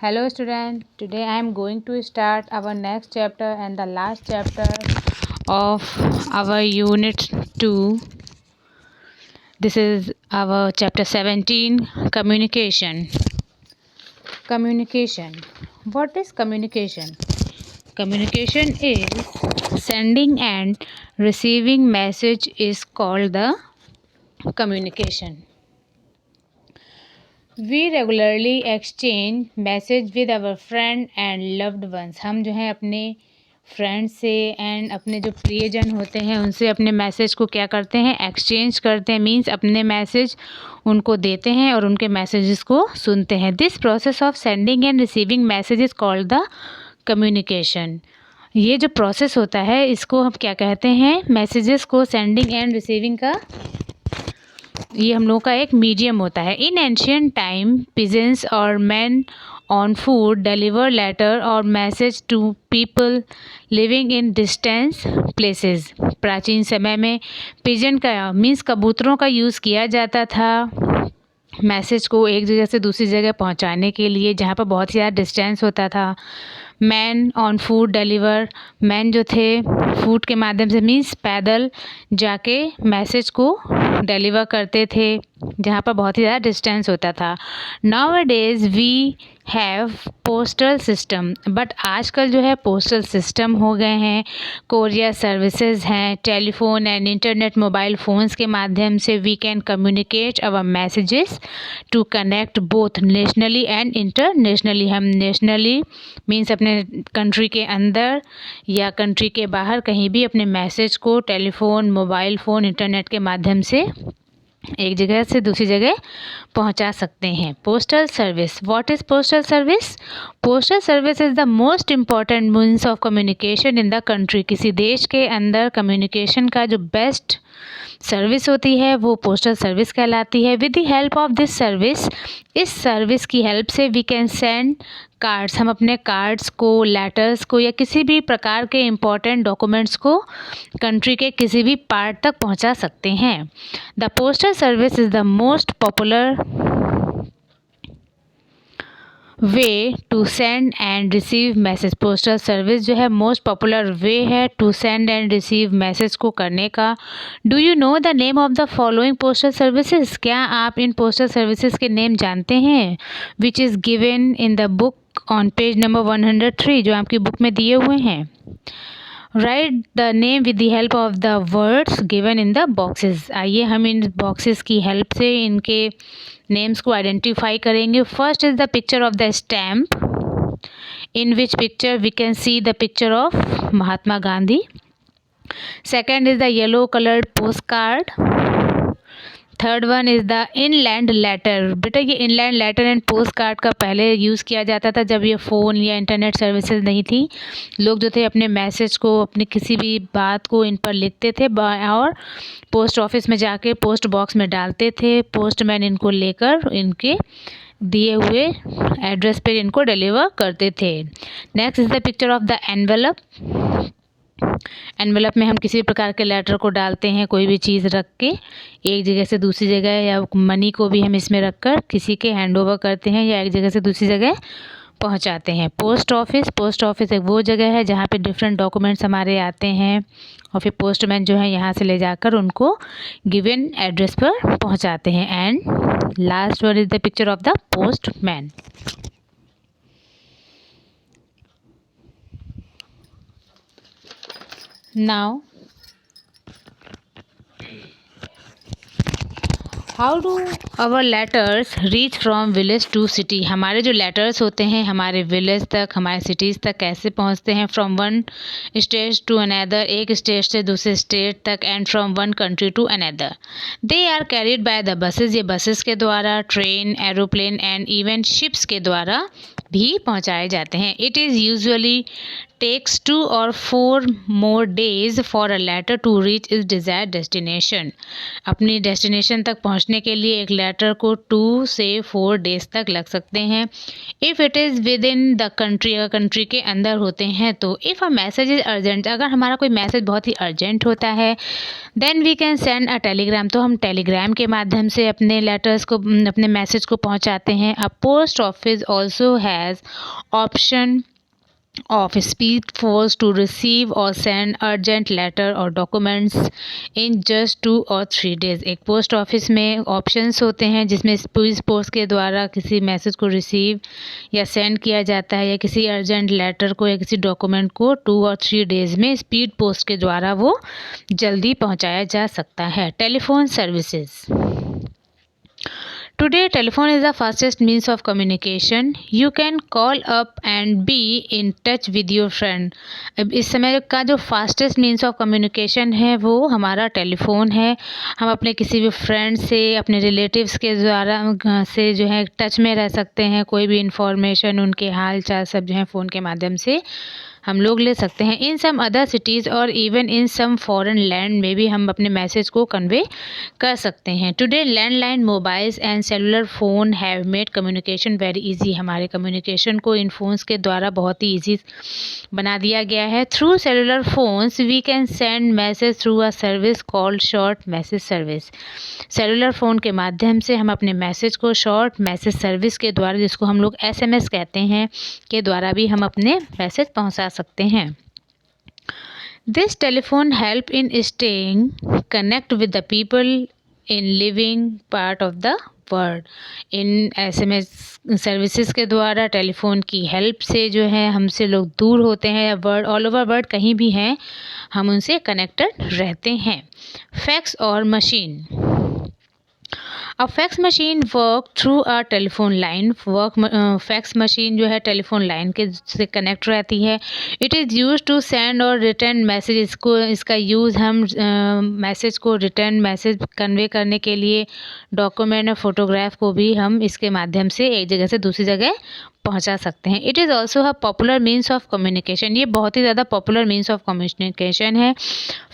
Hello student, today I am going to start our next chapter and the last chapter of our unit 2. This is our chapter 17, communication. Communication. What is communication? Communication is sending and receiving message is called the communication. We regularly exchange message with our friend and loved ones. हम जो है अपने friend से and अपने जो प्रियजन होते हैं उनसे अपने मैसेज को क्या करते हैं, एक्सचेंज करते हैं. मीन्स अपने मैसेज उनको देते हैं और उनके मैसेजेस को सुनते हैं. This process of sending end receiving message is called the communication. ये जो प्रोसेस होता है इसको हम क्या कहते हैं, मैसेजेस को सेंडिंग एंड रिसीविंग का ये हम लोगों का एक मीडियम होता है. इन एंशियंट टाइम पिजेंट्स और men on foot deliver letter और message to people living in distance places. प्राचीन समय में पिजन का मीन्स कबूतरों का यूज़ किया जाता था मैसेज को एक जगह से दूसरी जगह पहुंचाने के लिए जहां पर बहुत ही ज़्यादा डिस्टेंस होता था. Man on foot deliver, man जो थे फूड के माध्यम से मीन्स पैदल जाके मैसेज को डिलीवर करते थे जहाँ पर बहुत ही ज़्यादा डिस्टेंस होता था. Nowadays we have postal system. But आजकल जो है पोस्टल सिस्टम हो गए हैं, कोरियर सर्विसेज हैं, telephone and internet mobile phones के माध्यम से we can communicate our messages to connect both nationally and internationally. हम नेशनली मीन्स अपने कंट्री के अंदर या कंट्री के बाहर कहीं भी अपने मैसेज को टेलीफोन, मोबाइल फ़ोन, इंटरनेट के माध्यम से एक जगह से दूसरी जगह पहुंचा सकते हैं. Postal service. What is postal service? Postal service is the most important means of communication in the country. किसी देश के अंदर कम्युनिकेशन का जो बेस्ट सर्विस होती है वो पोस्टल सर्विस कहलाती है. With the help of this service, इस सर्विस की हेल्प से वी कैन सेंड कार्ड्स. हम अपने कार्ड्स को, लेटर्स को या किसी भी प्रकार के इम्पोर्टेंट डॉक्यूमेंट्स को कंट्री के किसी भी पार्ट तक पहुंचा सकते हैं. The postal service is the most popular way to send and receive message. Postal service जो है मोस्ट पॉपुलर वे है to send and receive message को करने का. Do you know the name of the following postal services? क्या आप इन postal services के नेम जानते हैं? Which is given in the book on page number 103 जो आपकी बुक में दिए हुए हैं. Right the name with the help of the words given in the boxes. आइए हम इन बॉक्सेस की हेल्प से इनके नेम्स को आइडेंटिफाई करेंगे. First is the picture of the stamp, in which picture we can see the picture of Mahatma Gandhi. Second is the yellow coloured post card. Third one is the inland letter. बेटा ये inland letter and post card का पहले use किया जाता था जब ये phone या इंटरनेट सर्विसेज नहीं थी. लोग जो थे अपने मैसेज को, अपनी किसी भी बात को इन पर लिखते थे और पोस्ट ऑफिस में जाके पोस्ट बॉक्स में डालते थे. पोस्टमैन इनको लेकर इनके दिए हुए एड्रेस पे इनको डिलीवर करते थे. Next is the picture of the envelope. Envelope में हम किसी प्रकार के लेटर को डालते हैं, कोई भी चीज़ रख के एक जगह से दूसरी जगह, या मनी को भी हम इसमें रखकर किसी के हैंड ओवर करते हैं या एक जगह से दूसरी जगह पहुंचाते हैं. Post office. पोस्ट ऑफिस एक वो जगह है जहाँ पे डिफरेंट डॉक्यूमेंट्स हमारे आते हैं और फिर पोस्टमैन जो है यहाँ से ले जाकर उनको गिवन एड्रेस पर पहुँचाते हैं. And last one is the picture of the postman. Now, how do our letters reach from village to city. हमारे जो लेटर्स होते हैं हमारे विलेज तक, हमारे सिटीज़ तक कैसे पहुंचते हैं? From one state to another, एक स्टेट से दूसरे स्टेट तक. And from one country to another. They are carried by the buses. ये बसेस के द्वारा, train, aeroplane and even ships के द्वारा भी पहुंचाए जाते हैं. It is usually takes 2 or 4 more days for a letter to reach its desired destination. अपनी डेस्टिनेशन तक पहुंचने के लिए एक लेटर को 2 से 4 डेज तक लग सकते हैं. If it is within the country, अगर कंट्री के अंदर होते हैं तो. If a message is urgent, अगर हमारा कोई मैसेज बहुत ही अर्जेंट होता है, then we can send a telegram, तो हम टेलीग्राम के माध्यम से अपने लेटर्स को, अपने मैसेज को पहुंचाते हैं. अ post office also has option of speed force to receive or send urgent letter or documents in just 2 or 3 days. एक पोस्ट ऑफिस में ऑप्शंस होते हैं जिसमें स्पीड पोस्ट के द्वारा किसी मैसेज को रिसीव या सेंड किया जाता है, या किसी अर्जेंट लेटर को या किसी डॉक्यूमेंट को 2 और 3 डेज में स्पीड पोस्ट के द्वारा वो जल्दी पहुंचाया जा सकता है. Telephone services. Today, telephone is the fastest means of communication. You can call up and be in touch with your friend. अब इस समय का जो फास्टेस्ट मीन्स ऑफ कम्युनिकेशन है वो हमारा टेलीफोन है. हम अपने किसी भी फ्रेंड से, अपने रिलेटिव्स के द्वारा से जो है टच में रह सकते हैं. कोई भी इंफॉर्मेशन, उनके हाल चाल सब जो है फ़ोन के माध्यम से हम लोग ले सकते हैं. इन सम अदर सिटीज़ और even in some foreign land में भी हम अपने मैसेज को कन्वे कर सकते हैं. Today landline, mobiles and cellular phone have made communication very easy. हमारे कम्युनिकेशन को इन फ़ोन्स के द्वारा बहुत ही ईजी बना दिया गया है. Through cellular phones we can send message through a service called short message service. Cellular phone के माध्यम से हम अपने मैसेज को शॉर्ट मैसेज सर्विस के द्वारा, जिसको हम लोग SMS कहते हैं, के द्वारा भी हम अपने मैसेज पहुंचा सकते हैं. This telephone help in staying connect with the people in living part of the world. In SMS services के द्वारा, टेलीफोन की हेल्प से जो है हमसे लोग दूर होते हैं, वर्ल्ड ऑल ओवर वर्ल्ड कहीं भी हैं, हम उनसे कनेक्टेड रहते हैं. फैक्स और machine. A fax machine work through a telephone line. Fax machine जो है टेलीफोन लाइन के से कनेक्ट रहती है. It is use to send और रिटर्न मैसेज. इसका यूज़ हम मैसेज को, रिटर्न मैसेज कन्वे करने के लिए, डॉक्यूमेंट और फोटोग्राफ को भी हम इसके माध्यम से एक जगह से दूसरी जगह पहुंचा सकते हैं. It is also a popular means of communication. ये बहुत ही ज़्यादा पॉपुलर मीन्स ऑफ कम्युनिकेशन है.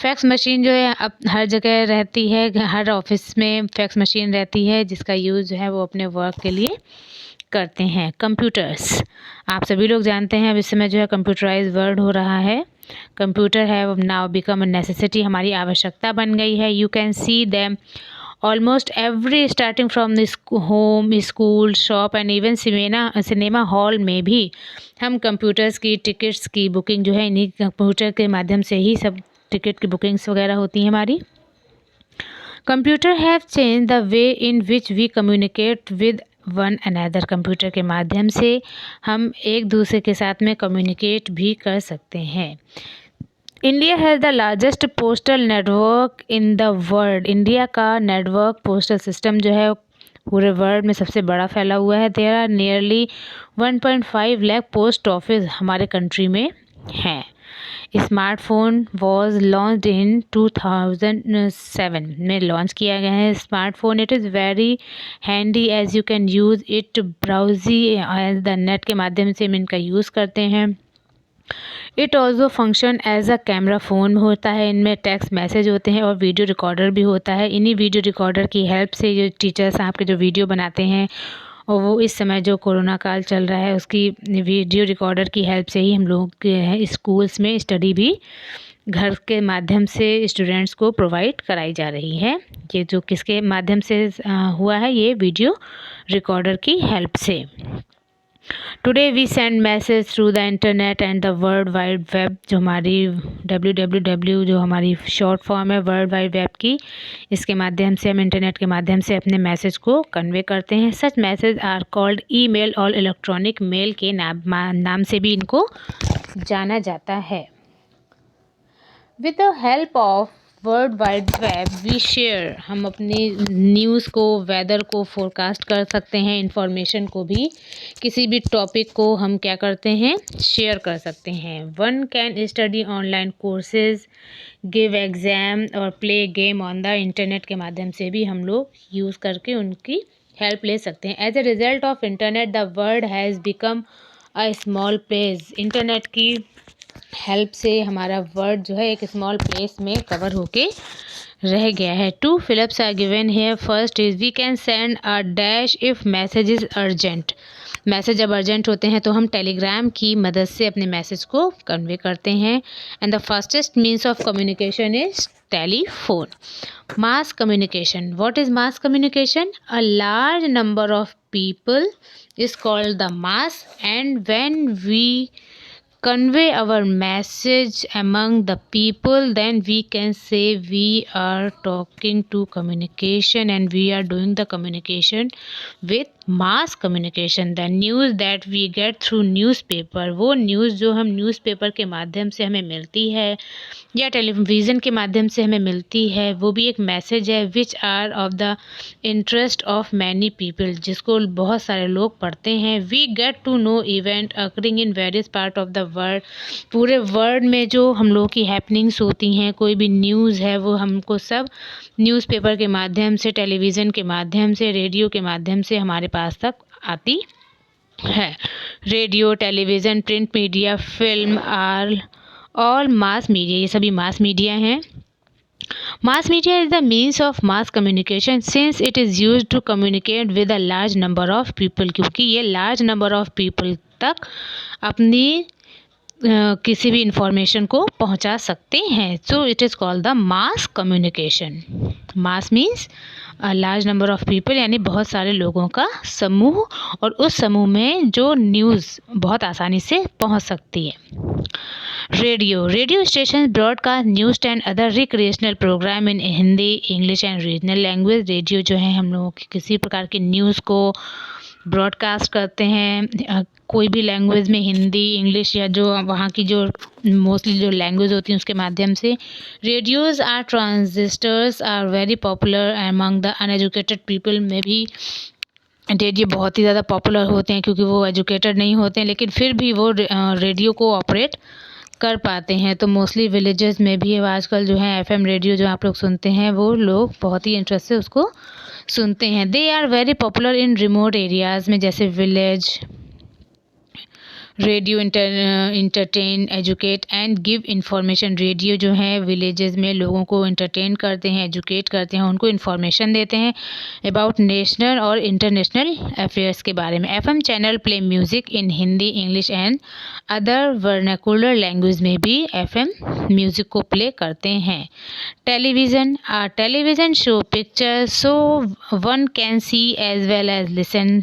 फैक्स मशीन जो है अब हर जगह रहती है, हर ऑफिस में फैक्स मशीन रहती है, जिसका यूज़ जो है वो अपने वर्क के लिए करते हैं. कंप्यूटर्स. आप सभी लोग जानते हैं अब इस समय जो है कंप्यूटराइज वर्ल्ड हो रहा है. कंप्यूटर है नाउ बिकम अ नेसेसिटी, हमारी आवश्यकता बन गई है. You can see them almost every, starting from the home, school, shop and even cinema hall में भी हम कंप्यूटर्स की टिकट्स की बुकिंग जो है इन्हीं कंप्यूटर के माध्यम से ही सब टिकट की बुकिंग्स वगैरह होती हैं हमारी. Computer have change the way in which we communicate with one another. Computer के माध्यम से हम एक दूसरे के साथ में कम्युनिकेट भी कर सकते हैं. India has the largest postal network in the world. India का नेटवर्क, पोस्टल सिस्टम जो है पूरे वर्ल्ड में सबसे बड़ा फैला हुआ है. There are nearly 1.5 lakh post office हमारे कंट्री में हैं. स्मार्टफोन वॉज लॉन्च इन 2007 में लॉन्च किया गया है smartphone. It is very handy as you can use it browse as the net के माध्यम से हम इनका यूज़ करते हैं. It also function as a camera. Phone होता है, इनमें टेक्स्ट मैसेज होते हैं और वीडियो रिकॉर्डर भी होता है. इन्हीं वीडियो रिकॉर्डर की हेल्प से जो टीचर्स आपके जो वीडियो बनाते हैं, और वो इस समय जो कोरोना काल चल रहा है उसकी वीडियो रिकॉर्डर की हेल्प से ही हम लोग स्कूल्स में स्टडी भी घर के माध्यम से स्टूडेंट्स को प्रोवाइड कराई जा रही है. ये जो किसके माध्यम से हुआ है, ये वीडियो रिकॉर्डर की हेल्प से. Today we send message through the internet and the world wide web. जो हमारी www जो हमारी शॉर्ट फॉर्म है वर्ल्ड वाइड वेब की, इसके माध्यम से हम इंटरनेट के माध्यम से अपने मैसेज को कन्वे करते हैं. Such message are called email और इलेक्ट्रॉनिक मेल के नाम से भी इनको जाना जाता है. With the help of world wide web we share. हम अपनी न्यूज़ को, वेदर को फोरकास्ट कर सकते हैं. इंफॉर्मेशन को भी, किसी भी टॉपिक को हम क्या करते हैं, शेयर कर सकते हैं. One can study online courses, give exam और play game on the internet के माध्यम से भी हम लोग यूज़ करके उनकी हेल्प ले सकते हैं. As a result of internet the world has become a small place. Internet की हेल्प से हमारा वर्ड जो है एक स्मॉल प्लेस में कवर होके रह गया है। 2 fillips are given here. First is we can send a dash if message is urgent. Message जब अर्जेंट होते हैं तो हम टेलीग्राम की मदद से अपने मैसेज को कन्वे करते हैं। And the fastest means of communication is telephone. Mass communication, what is mass communication? A large number of people is called the mass, and when we convey our message among the people, then we can say we are talking to communication and we are doing the communication with mass communication. The news that we get through newspaper, वो news जो हम newspaper के माध्यम से हमें मिलती है या टेलीविज़न के माध्यम से हमें मिलती है, वो भी एक मैसेज है which are of the interest of many people, जिसको बहुत सारे लोग पढ़ते हैं। We get to know event occurring in various part of the world. पूरे वर्ल्ड में जो हम लोगों की हैपनिंग्स होती हैं, कोई भी न्यूज़ है, वो हमको सब न्यूज़पेपर के माध्यम से, टेलीविज़न के माध्यम से, रेडियो के माध्यम से हमारे पास तक आती है। Radio, television, print media, film are all mass media, ये सभी मास मीडिया हैं। Mass media is the means of mass communication since it is used to communicate with a large number of people, क्योंकि ये large number of people तक अपनी किसी भी information को पहुंचा सकते हैं। So it is called the mass communication. Mass means large number of people, यानी बहुत सारे लोगों का समूह, और उस समूह में जो न्यूज़ बहुत आसानी से पहुंच सकती है। Radio station broadcast news and other recreational program in Hindi, English and regional language. Radio जो है हम लोगों की किसी प्रकार की न्यूज़ को ब्रॉडकास्ट करते हैं कोई भी लैंग्वेज में, हिंदी, इंग्लिश या जो वहाँ की जो मोस्टली जो लैंग्वेज होती है उसके माध्यम से। Radios or transistors are very popular among the uneducated people में भी रेडियो बहुत ही ज़्यादा पॉपुलर होते हैं, क्योंकि वो एजुकेटेड नहीं होते हैं, लेकिन फिर भी वो रेडियो को ऑपरेट कर पाते हैं। तो मोस्टली विलेजेस में भी आजकल जो है एफएम रेडियो जो आप लोग सुनते हैं, वो लोग बहुत ही इंटरेस्ट से उसको सुनते हैं। They are very popular in remote areas में, जैसे village. Radio entertain, educate and give information. Radio जो है विलेजेस में लोगों को इंटरटेन करते हैं, एजुकेट करते हैं, उनको इन्फॉर्मेशन देते हैं अबाउट नेशनल और इंटरनेशनल अफेयर्स के बारे में। FM channel play music in Hindi, English and other vernacular language में भी एफएम म्यूज़िक को प्ले करते हैं। Television show pictures so one can see as well as listen.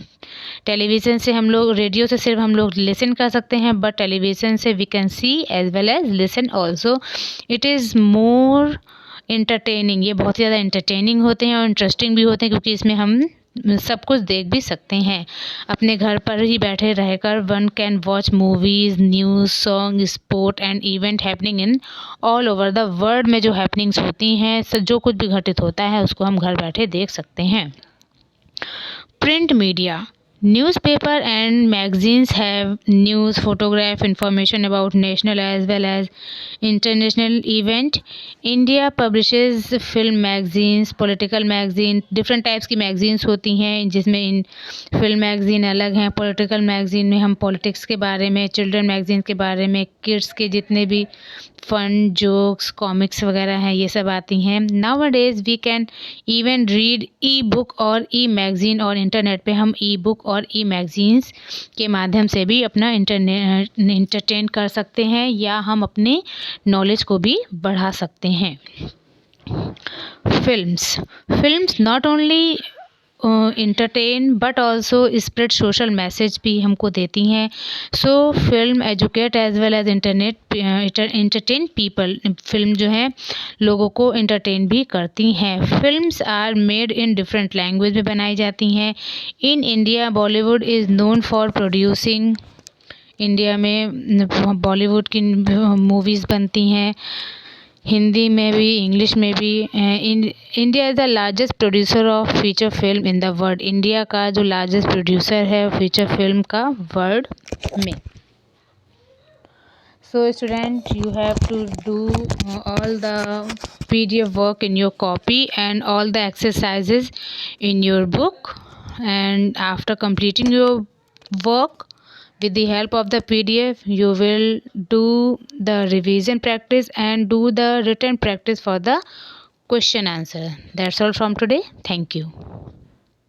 Television से हम लोग, रेडियो से सिर्फ हम लोग लिसन कर सकते हैं, बट टेलीविज़न से we can see as well as listen also. It is more entertaining, ये बहुत ज़्यादा इंटरटेनिंग होते हैं और इंटरेस्टिंग भी होते हैं, क्योंकि इसमें हम सब कुछ देख भी सकते हैं। अपने घर पर ही बैठे रहकर one can watch movies, news, song, sport and event happening in all over the world में जो हैपनिंग्स होती हैं, जो कुछ भी घटित होता है उसको हम घर बैठे देख सकते हैं। Print media, newspaper and magazines have news, photograph, information about national as well as international event. India publishes film magazines, political magazine, different types की magazines होती हैं, जिसमें film magazine अलग हैं। political magazine में हम politics के बारे में, children magazine के बारे में, kids के जितने भी फन, जोक्स, कॉमिक्स वगैरह हैं, ये सब आती हैं। Nowadays we can even read e book और ई मैगज़ीन, और इंटरनेट पे हम ई बुक और ई मैगज़ीन्स के माध्यम से भी अपना इंटरटेन कर सकते हैं, या हम अपने नॉलेज को भी बढ़ा सकते हैं। Films not only entertain but also spread social message भी हमको देती हैं। So film educate as well as entertain people. Film जो है लोगों को इंटरटेन भी करती हैं। Films are made in different language में बनाई जाती हैं। In India Bollywood is known for producing. India में बॉलीवुड की मूवीज़ बनती हैं, हिंदी में भी, इंग्लिश में भी। India is the largest producer of feature film in the world. India का जो लार्जेस्ट प्रोड्यूसर है फीचर फिल्म का वर्ल्ड में। So student, you have to do all the PDF work in your copy and all the exercises in your book, and after completing your work With the help of the PDF, you will do the revision practice and do the written practice for the question answer. That's all from today. Thank you.